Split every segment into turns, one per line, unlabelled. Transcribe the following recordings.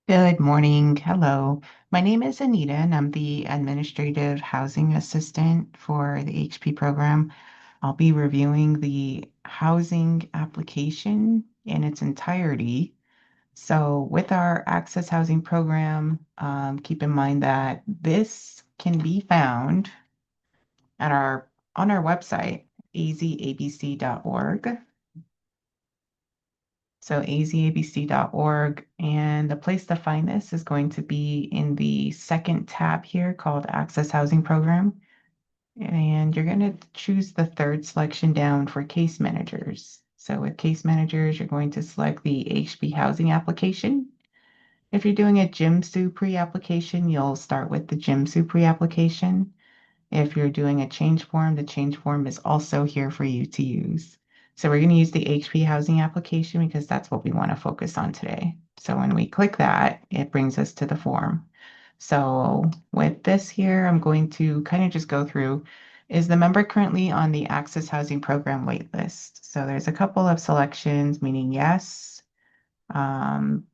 Good morning. Hello. My name is Anita, and I'm the Administrative Housing Assistant for the AHP program. I'll be reviewing the housing application in its entirety. So, with our Access Housing program, keep in mind that this can be found at our on our website, azabc.org. So azabc.org. And the place to find this is going to be in the second tab here called Access Housing Program. And you're going to choose the third selection down for case managers. So with case managers, you're going to select the HB housing application. If you're doing a GIMSU pre-application, you'll start with the GIMSU pre-application. If you're doing a change form, the change form is also here for you to use. So we're going to use the HP housing application because that's what we want to focus on today. So when we click that, it brings us to the form. So with this here, I'm going to kind of just go through, is the member currently on the Access Housing Program waitlist? So there's a couple of selections, meaning yes, um,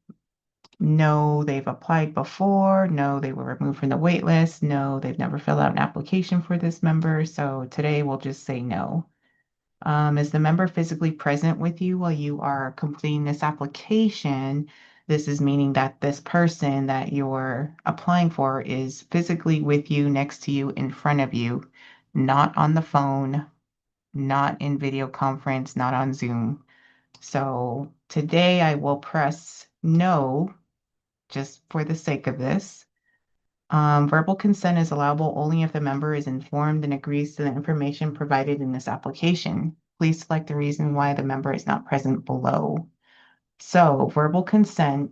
no, they've applied before. No, they were removed from the wait list. No, they've never filled out an application for this member. So today we'll just say no. Is the member physically present with you while you are completing this application? This is meaning that this person that you're applying for is physically with you, next to you, in front of you, not on the phone, not in video conference, not on Zoom. So today I will press no just for the sake of this. Verbal consent is allowable only if the member is informed and agrees to the information provided in this application. Please select the reason why the member is not present below. So, verbal consent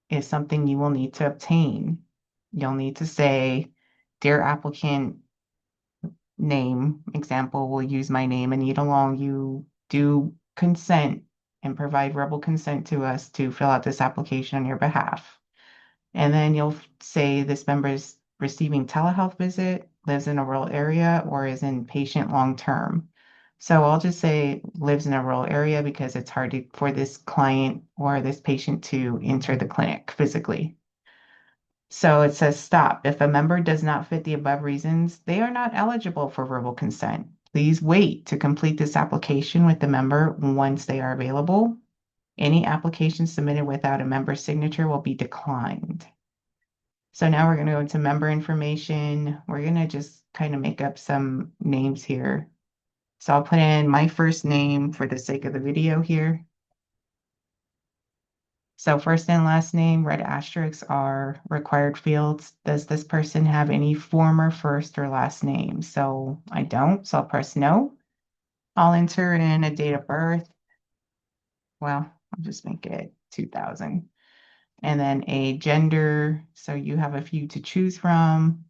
is something you will need to obtain. You'll need to say, Dear applicant, name, example, we'll use my name, Anita Long, you do consent and provide verbal consent to us to fill out this application on your behalf. And then you'll say this member is receiving telehealth visit, lives in a rural area, or is inpatient long term. So I'll just say lives in a rural area because it's hard for this client or this patient to enter the clinic physically. So it says stop. If a member does not fit the above reasons, they are not eligible for verbal consent. Please wait to complete this application with the member once they are available. Any application submitted without a member's signature will be declined. So now we're going to go into member information. We're going to just kind of make up some names here. So I'll put in my first name for the sake of the video here. So first and last name, red asterisks are required fields. Does this person have any former first or last name? So I don't, so I'll press no. I'll enter in a date of birth. Well, I'll just make it 2000. And then a gender. So you have a few to choose from.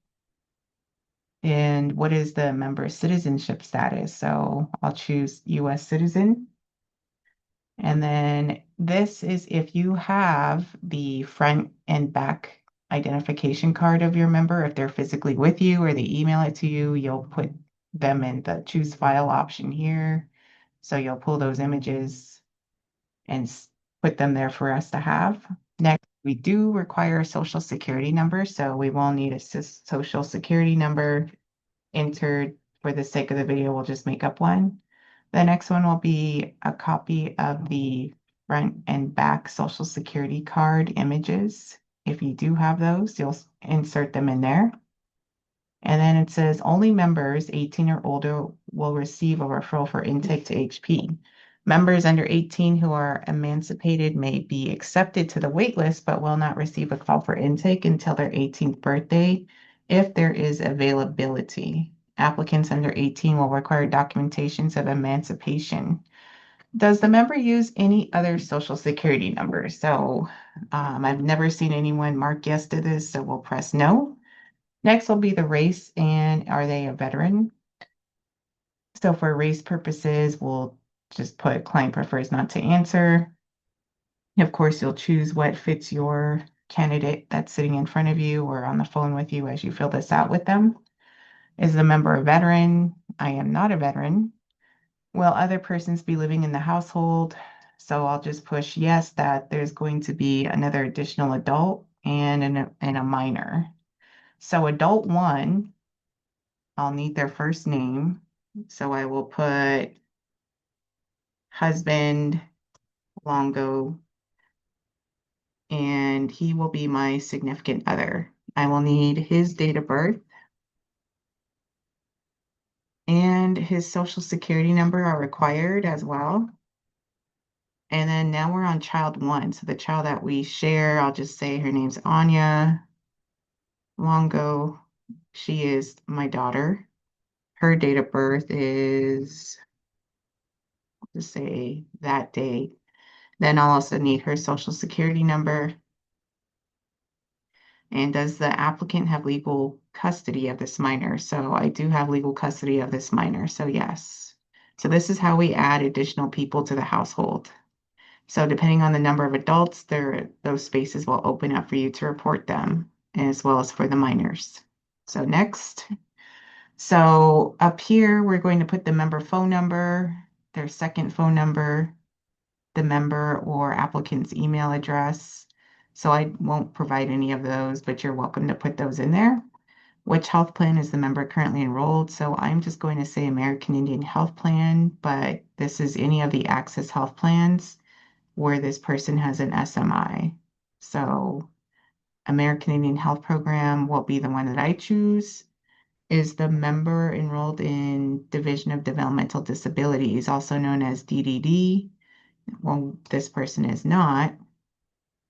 And what is the member's citizenship status? So I'll choose US citizen. And then this is if you have the front and back identification card of your member, if they're physically with you or they email it to you, you'll put them in the choose file option here. So you'll pull those images and put them there for us to have. Next, we do require a social security number. So we will need a social security number entered. For the sake of the video, we'll just make up one. The next one will be a copy of the front and back Social Security card images. If you do have those, you'll insert them in there. And then it says only members 18 or older will receive a referral for intake to HP. Members under 18 who are emancipated may be accepted to the wait list, but will not receive a call for intake until their 18th birthday if there is availability. Applicants under 18 will require documentations of emancipation. Does the member use any other social security number? So I've never seen anyone mark yes to this, so we'll press no. Next will be the race and are they a veteran? So for race purposes, we'll just put client prefers not to answer. Of course, you'll choose what fits your candidate that's sitting in front of you or on the phone with you as you fill this out with them. Is the member a veteran? I am not a veteran. Will other persons be living in the household? So I'll just push yes that there's going to be another additional adult and a minor. So adult one, I'll need their first name. So I will put husband Longo, and he will be my significant other. I will need his date of birth and his social security number are required as well. And then now we're on child one. So the child that we share, I'll just say her name's Anya Longo. She is my daughter. Her date of birth is, just say that date. Then I'll also need her social security number. And does the applicant have legal custody of this minor? So I do have legal custody of this minor, so yes. So this is how we add additional people to the household. So depending on the number of adults, those spaces will open up for you to report them, as well as for the minors. So next. So up here, we're going to put the member phone number, their second phone number, the member or applicant's email address. So I won't provide any of those, but you're welcome to put those in there. Which health plan is the member currently enrolled? So I'm just going to say American Indian Health Plan, but this is any of the Access Health plans where this person has an SMI. So American Indian Health Program will be the one that I choose. Is the member enrolled in Division of Developmental Disabilities, also known as DDD? Well, this person is not.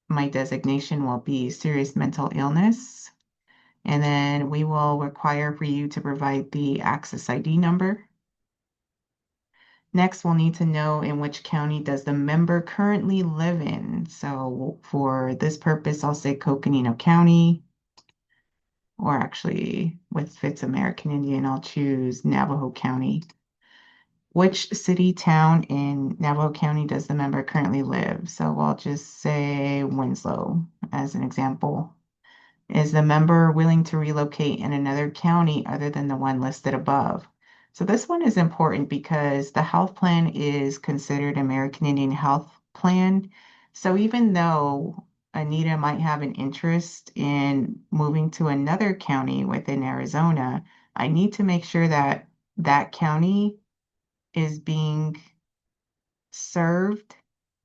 My designation will be serious mental illness. And then we will require for you to provide the Access ID number. Next, we'll need to know in which county does the member currently live in. So for this purpose, I'll say Coconino County, or actually with Fitz American Indian, I'll choose Navajo County. Which city, town in Navajo County does the member currently live? So I'll just say Winslow as an example. Is the member willing to relocate in another county other than the one listed above? So this one is important because the health plan is considered American Indian Health Plan. So even though Anita might have an interest in moving to another county within Arizona, I need to make sure that that county is being served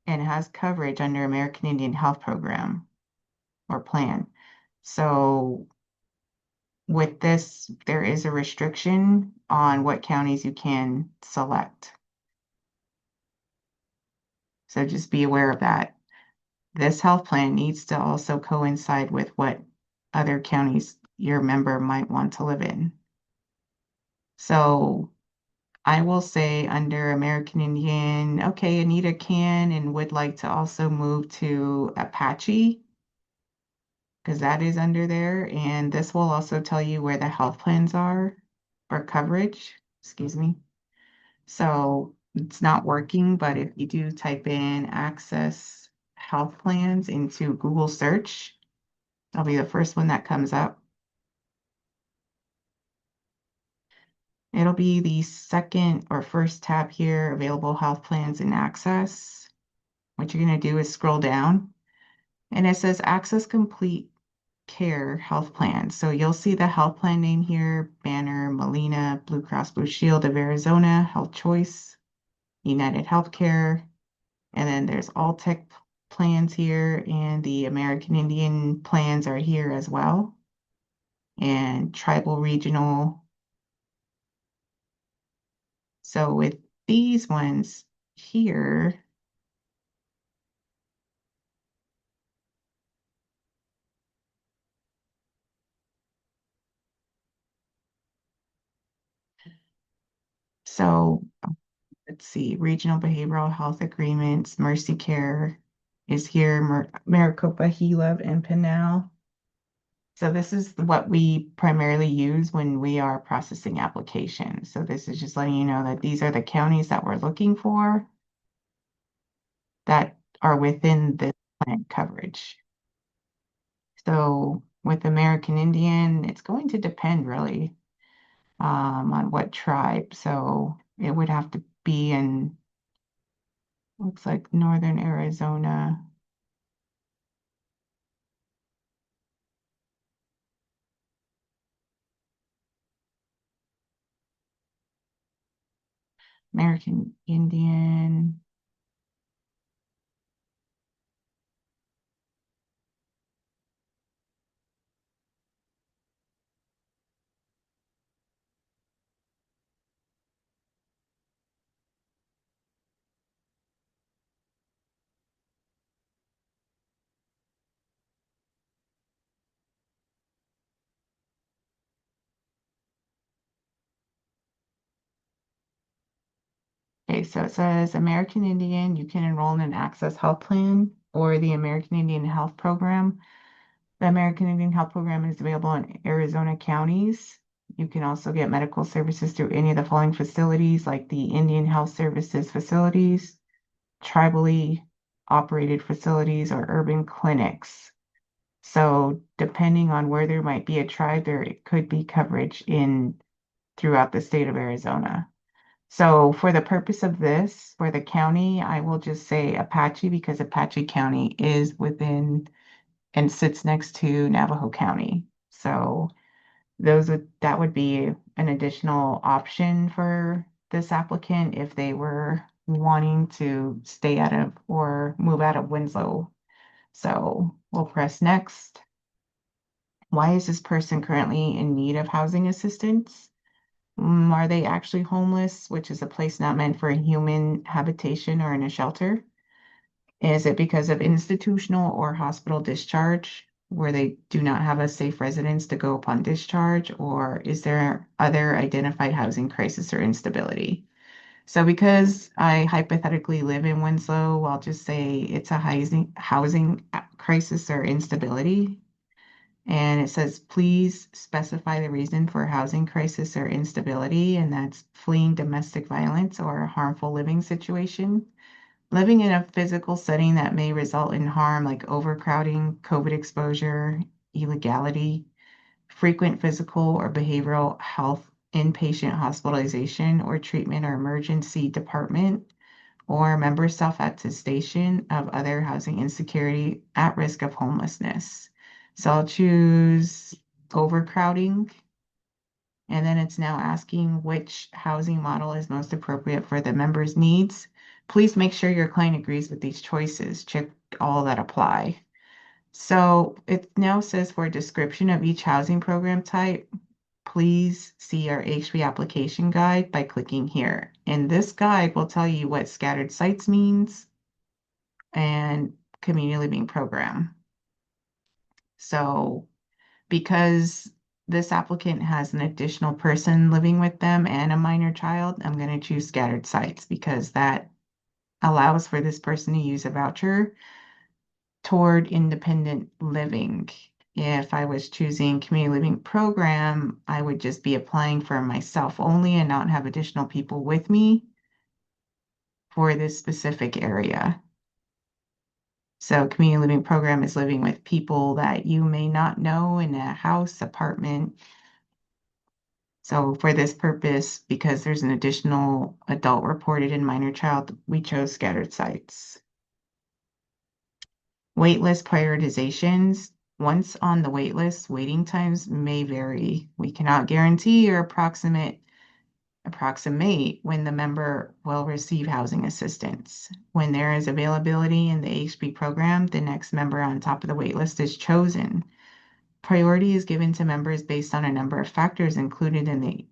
and has coverage under American Indian Health Program or plan. So with this, there is a restriction on what counties you can select. So just be aware of that. This health plan needs to also coincide with what other counties your member might want to live in. So I will say under American Indian, okay, Anita can and would like to also move to Apache because that is under there. And this will also tell you where the health plans are for coverage. Excuse me. So it's not working, but if you do type in Access Health Plans into Google search, that'll be the first one that comes up. It'll be the second or first tab here, Available Health Plans in Access. What you're going to do is scroll down, and it says Access Complete Care Health Plan. So you'll see the health plan name here, Banner, Molina, Blue Cross Blue Shield of Arizona, Health Choice, United Healthcare, and then there's all tech plans here, and the American Indian plans are here as well, and tribal regional. So with these ones here, so let's see, regional behavioral health agreements, Mercy Care is here, Maricopa, Gila, and Pinal. So this is what we primarily use when we are processing applications. So this is just letting you know that these are the counties that we're looking for that are within this plan coverage. So with American Indian, it's going to depend really on what tribe. So it would have to be in Looks like northern Arizona. American Indian. Okay, so it says American Indian, you can enroll in an Access Health Plan or the American Indian Health Program. The American Indian Health Program is available in Arizona counties. You can also get medical services through any of the following facilities, like the Indian Health Services facilities, tribally operated facilities, or urban clinics. So depending on where there might be a tribe, there could be coverage in throughout the state of Arizona. So for the purpose of this, for the county, I will just say Apache because Apache County is within and sits next to Navajo County. So that would be an additional option for this applicant if they were wanting to stay out of or move out of Winslow. So we'll press next. Why is this person currently in need of housing assistance? Are they actually homeless, which is a place not meant for a human habitation or in a shelter? Is it because of institutional or hospital discharge where they do not have a safe residence to go upon discharge? Or is there other identified housing crisis or instability? So because I hypothetically live in Winslow, I'll just say it's a housing crisis or instability. And it says, please specify the reason for housing crisis or instability, and that's fleeing domestic violence or a harmful living situation. Living in a physical setting that may result in harm like overcrowding, COVID exposure, illegality, frequent physical or behavioral health inpatient hospitalization or treatment or emergency department, or member self-attestation of other housing insecurity at risk of homelessness. So I'll choose overcrowding. And then it's now asking which housing model is most appropriate for the member's needs. Please make sure your client agrees with these choices. Check all that apply. So it now says for a description of each housing program type, please see our AHP application guide by clicking here. And this guide will tell you what scattered sites means and community living program. So because this applicant has an additional person living with them and a minor child, I'm going to choose scattered sites because that allows for this person to use a voucher toward independent living. If I was choosing community living program, I would just be applying for myself only and not have additional people with me for this specific area. So community living program is living with people that you may not know in a house, apartment. So for this purpose, because there's an additional adult reported and minor child, we chose scattered sites. Waitlist prioritizations. Once on the waitlist, waiting times may vary. We cannot guarantee or approximate when the member will receive housing assistance. When there is availability in the AHP program, the next member on top of the waitlist is chosen. Priority is given to members based on a number of factors included in the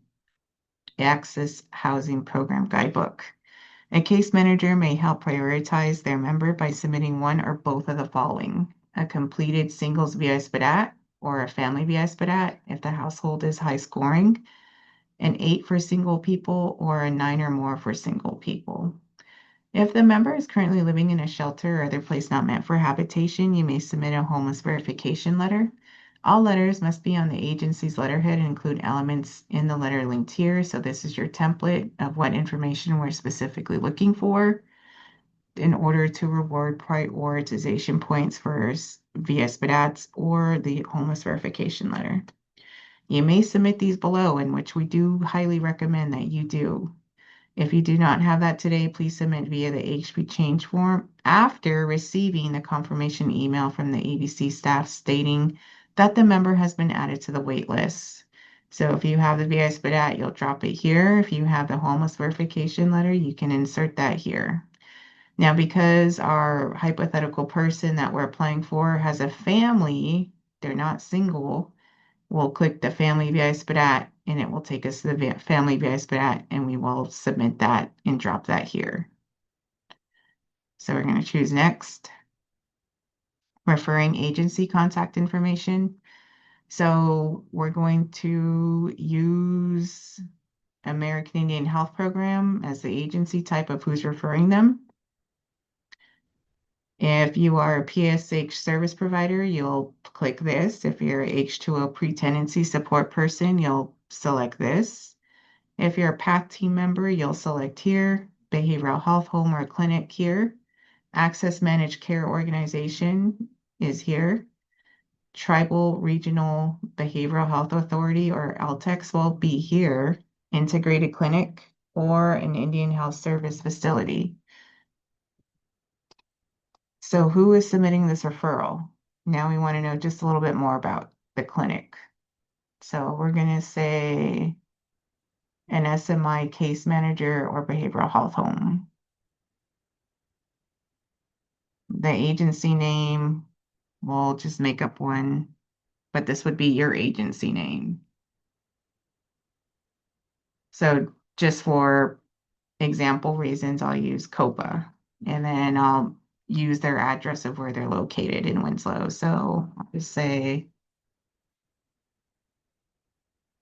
Access Housing Program Guidebook. A case manager may help prioritize their member by submitting one or both of the following: a completed singles VI-SPDAT or a family VI-SPDAT if the household is high scoring, an 8 for single people, or a 9 or more for single people. If the member is currently living in a shelter or other place not meant for habitation, you may submit a homeless verification letter. All letters must be on the agency's letterhead and include elements in the letter linked here. So this is your template of what information we're specifically looking for in order to reward prioritization points for VSPDATs or the homeless verification letter. You may submit these below, in which we do highly recommend that you do. If you do not have that today, please submit via the AHP change form after receiving the confirmation email from the ABC staff stating that the member has been added to the wait list. So if you have the VI-SPDAT, you'll drop it here. If you have the homeless verification letter, you can insert that here. Now, because our hypothetical person that we're applying for has a family, they're not single, we'll click the family VI-SPDAT and it will take us to the family VI-SPDAT and we will submit that and drop that here. So we're going to choose next. Referring agency contact information. So we're going to use American Indian Health Program as the agency type of who's referring them. If you are a PSH service provider, you'll click this. If you're a H2O pre-tenancy support person, you'll select this. If you're a PATH team member, you'll select here, behavioral health home or clinic here. Access Managed Care Organization is here. Tribal Regional Behavioral Health Authority or LTEX will be here. Integrated Clinic or an Indian Health Service facility. So who is submitting this referral? Now we want to know just a little bit more about the clinic. So we're going to say an SMI case manager or behavioral health home. The agency name, we'll just make up one, but this would be your agency name. So just for example reasons, I'll use COPA, and then I'll use their address of where they're located in Winslow. So I'll just say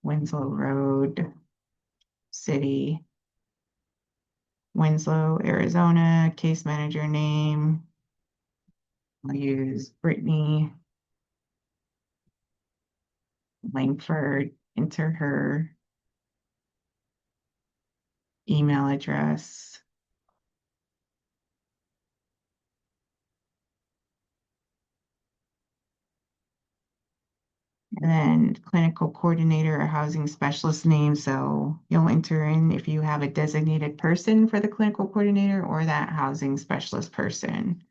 Winslow Road, City, Winslow, Arizona, case manager name. I'll use Brittany Langford, enter her email address. And then clinical coordinator or housing specialist name. So you'll enter in if you have a designated person for the clinical coordinator or that housing specialist person.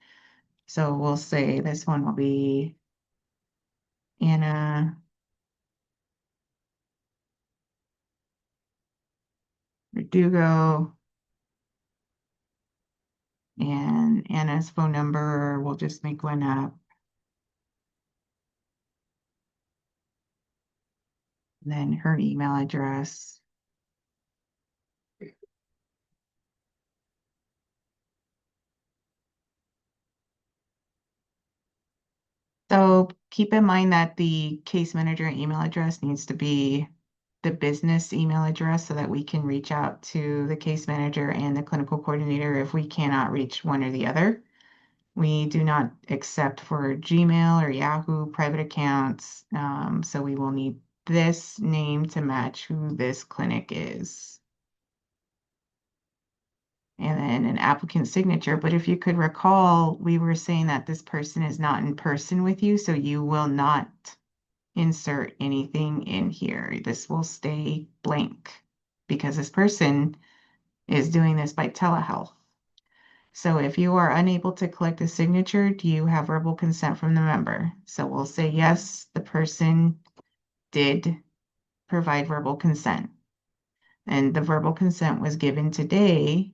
So we'll say this one will be Anna Verdugo. And Anna's phone number, we'll just make one up. And then her email address. So keep in mind that the case manager email address needs to be the business email address so that we can reach out to the case manager and the clinical coordinator if we cannot reach one or the other. We do not accept for Gmail or Yahoo private accounts, so we will need this name to match who this clinic is. And then an applicant signature. But if you could recall, we were saying that this person is not in person with you, so you will not insert anything in here. This will stay blank because this person is doing this by telehealth. So if you are unable to collect a signature, do you have verbal consent from the member? So we'll say yes, the person did provide verbal consent. And the verbal consent was given today.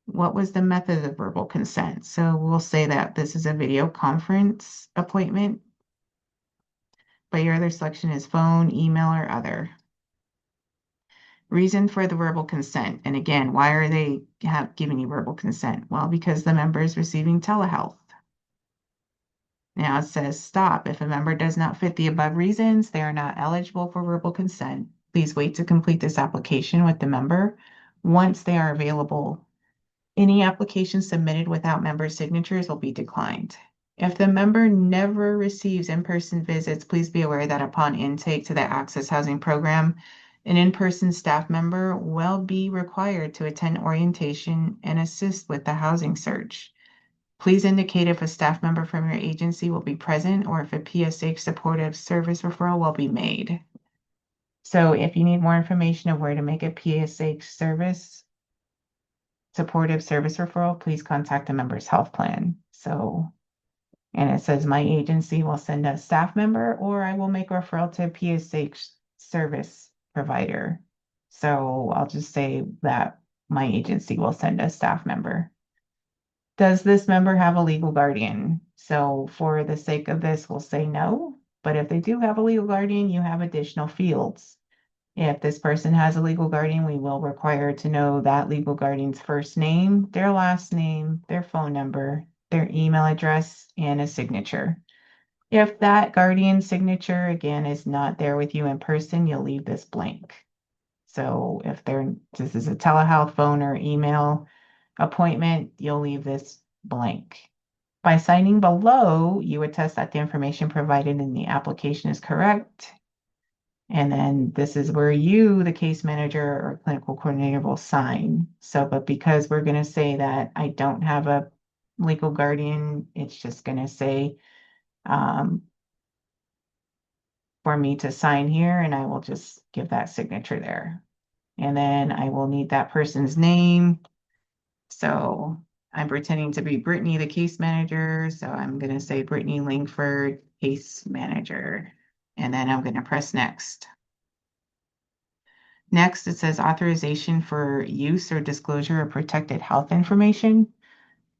What was the method of verbal consent? So we'll say that this is a video conference appointment, but your other selection is phone, email, or other. Reason for the verbal consent. And again, why are they giving you verbal consent? Well, because the member is receiving telehealth. Now it says stop. If a member does not fit the above reasons, they are not eligible for verbal consent. Please wait to complete this application with the member once they are available. Any application submitted without member signatures will be declined. If the member never receives in-person visits, please be aware that upon intake to the Access Housing Program, an in-person staff member will be required to attend orientation and assist with the housing search. Please indicate if a staff member from your agency will be present or if a PSH supportive service referral will be made. So if you need more information of where to make a PSH service, supportive service referral, please contact a member's health plan. So, and it says my agency will send a staff member or I will make a referral to a PSH service provider. So I'll just say that my agency will send a staff member. Does this member have a legal guardian? So for the sake of this, we'll say no. But if they do have a legal guardian, you have additional fields. If this person has a legal guardian, we will require to know that legal guardian's first name, their last name, their phone number, their email address, and a signature. If that guardian signature, again, is not there with you in person, you'll leave this blank. So if this is a telehealth phone or email appointment, you'll leave this blank. By signing below, you attest that the information provided in the application is correct. And then this is where you, the case manager or clinical coordinator, will sign. So, but because we're going to say that I don't have a legal guardian, it's just going to say for me to sign here, and I will just give that signature there. And then I will need that person's name. So I'm pretending to be Brittany, the case manager. So I'm going to say Brittany Langford, case manager. And then I'm going to press next. Next, it says authorization for use or disclosure of protected health information.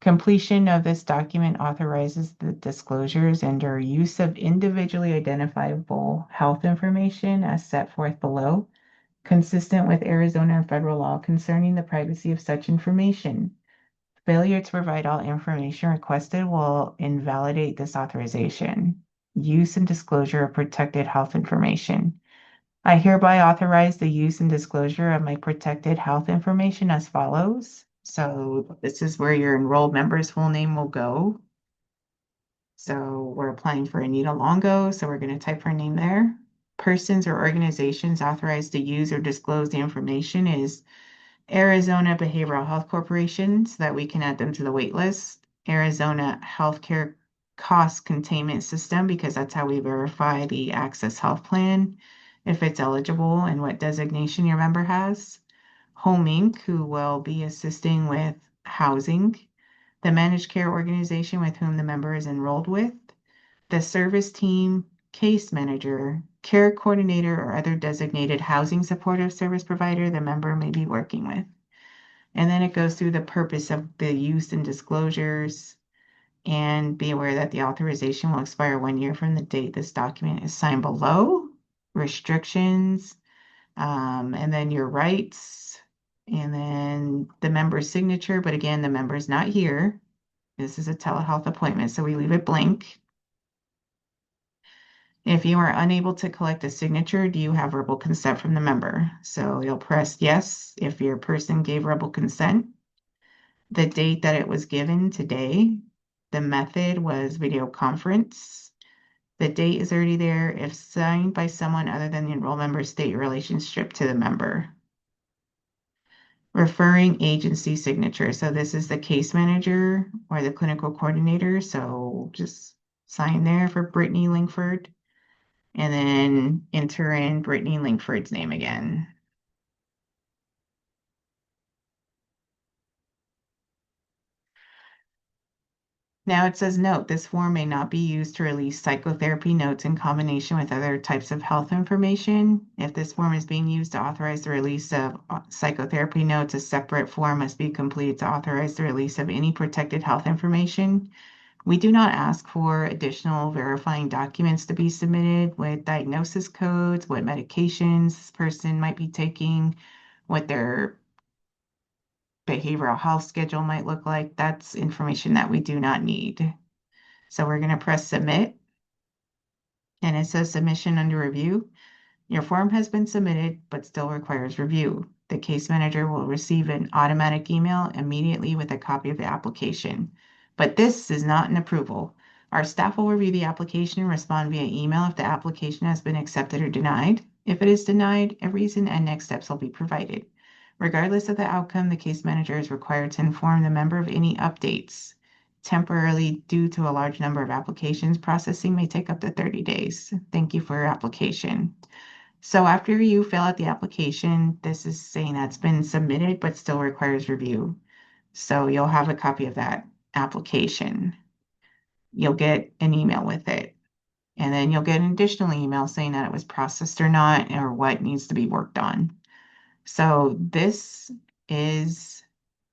Completion of this document authorizes the disclosures and or use of individually identifiable health information as set forth below, consistent with Arizona and federal law concerning the privacy of such information. Failure to provide all information requested will invalidate this authorization. Use and disclosure of protected health information. I hereby authorize the use and disclosure of my protected health information as follows. So this is where your enrolled member's full name will go. So we're applying for Anita Longo, so we're going to type her name there. Persons or organizations authorized to use or disclose the information is Arizona Behavioral Health Corporation, so that we can add them to the wait list. Arizona Healthcare Cost Containment System, because that's how we verify the Access Health Plan, if it's eligible and what designation your member has. Home Inc., who will be assisting with housing. The managed care organization with whom the member is enrolled with. The service team, case manager, care coordinator, or other designated housing supportive service provider the member may be working with. And then it goes through the purpose of the use and disclosures, and be aware that the authorization will expire 1 year from the date this document is signed below. Restrictions, and then your rights, and then the member's signature. But again, the member is not here. This is a telehealth appointment, so we leave it blank. If you are unable to collect a signature, do you have verbal consent from the member? So you'll press yes if your person gave verbal consent. The date that it was given today. The method was video conference. The date is already there. If signed by someone other than the enrolled member, state your relationship to the member. Referring agency signature. So this is the case manager or the clinical coordinator. So just sign there for Brittany Langford. And then enter in Brittany Langford's name again. Now it says note, this form may not be used to release psychotherapy notes in combination with other types of health information. If this form is being used to authorize the release of psychotherapy notes, a separate form must be completed to authorize the release of any protected health information. We do not ask for additional verifying documents to be submitted with diagnosis codes, what medications this person might be taking, what their behavioral health schedule might look like. That's information that we do not need. So we're going to press submit, and it says submission under review. Your form has been submitted, but still requires review. The case manager will receive an automatic email immediately with a copy of the application. But this is not an approval. Our staff will review the application and respond via email if the application has been accepted or denied. If it is denied, a reason and next steps will be provided. Regardless of the outcome, the case manager is required to inform the member of any updates. Temporarily, due to a large number of applications, processing may take up to 30 days. Thank you for your application. So after you fill out the application, this is saying that's been submitted but still requires review. So you'll have a copy of that application. You'll get an email with it. And then you'll get an additional email saying that it was processed or not, or what needs to be worked on. So this is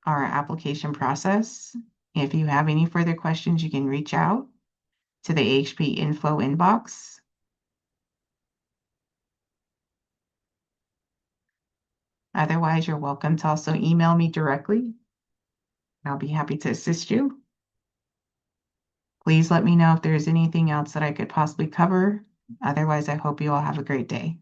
our application process. If you have any further questions, you can reach out to the AHP info inbox. Otherwise, you're welcome to also email me directly. I'll be happy to assist you. Please let me know if there's anything else that I could possibly cover. Otherwise, I hope you all have a great day.